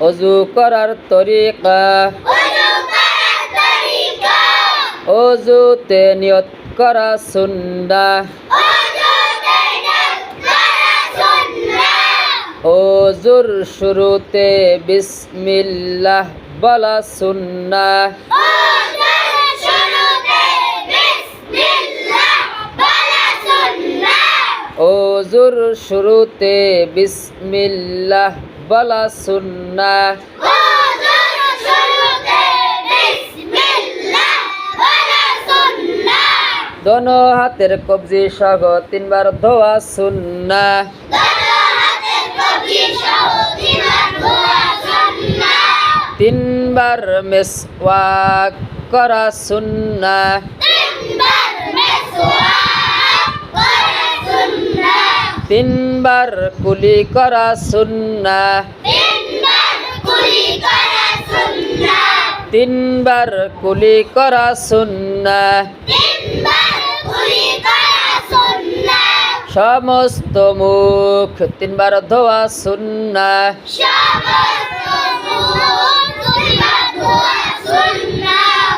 অজু করার তরিকা অজুতে নিয়ত করা সুন্নাহ অজুর শুরুতে বিসমিল্লাহ বলা সুন্নাহ অজুর শুরুতে বিসমিল্লাহ বলা সুন্নাহ দোনো হাতের কবজি সহ 3 বার ধোয়া সুন্নাহ তিনবার মিসওয়াক করা সুন্নাহ তিনবার কুলি করা সুন্নাহ তিনবার কুলি করা সুন্নাহ সমস্ত মুখ 3 বার ধোয়া সুন্নাহ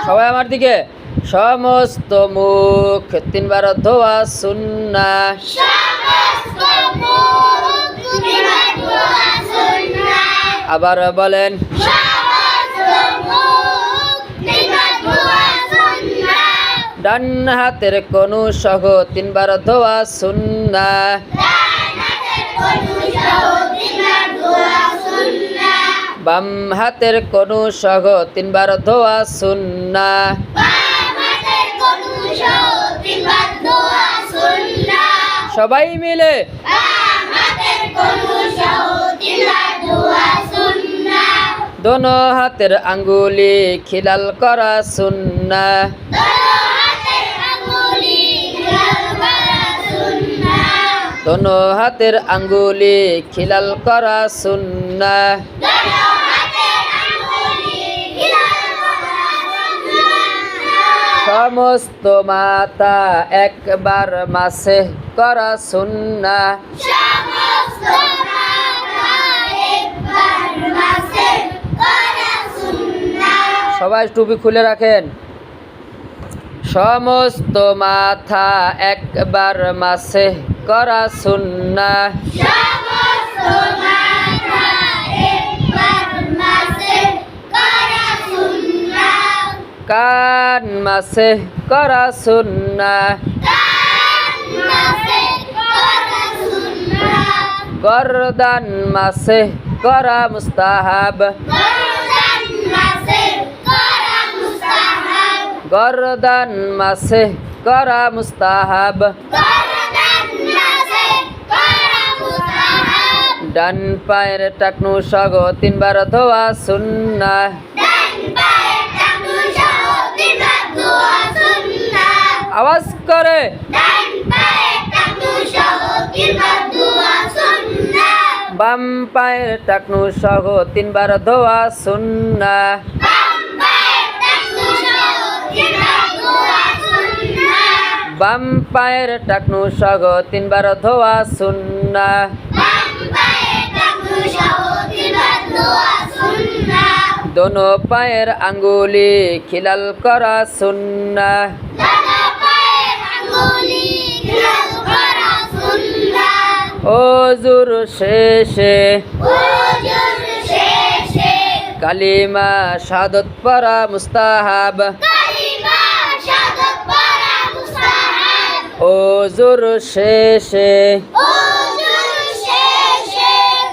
সবাই আমার দিকে সমস্ত মুখ 3 বার ধোয়া সুন্নাহ আবার বলেন ডান হাতের কনু সহ 3 বার ধোয়া সুন্নাহ বাম হাতের কনু সহ 3 বার ধোয়া সুন্নাহ সবাই মিলে দোনো হাতের আঙ্গুলি খিলাল করা সুন্নাহ দোনো হাতের আঙ্গুলি খিলাল করা সুন্নাহ সমস্ত মাথা একবার মাসে করা সুন্নাহ সবাই টুপি খুলে রাখেন সমস্ত মাথা একবার মাসে করা সুন্নাহ কান মাসে করা সুন্নাহ গরদান মাসে করা মুস্তাহাব গরদান মাসে করা মুস্তাহাব ডান পায়ের টাকনু সহ 3 বার ধোয়া সুন্নাহ আওয়াজ করে বাম পায়ের টাকনু সহ 3 বার ধোয়া সুন্নাহ বাম পায়ের টাকনু সহ 3 বার ধোয়া সুন্নাহ দোনো পায়ের আঙ্গুলি খিলাল করা সুন্নাহ ওযুর শেষে কালিমা শাহাদাত পড়া মুস্তাহাব ওযুর শেষে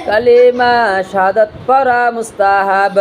কালিমা শাহাদাত পড়া মুস্তাহাব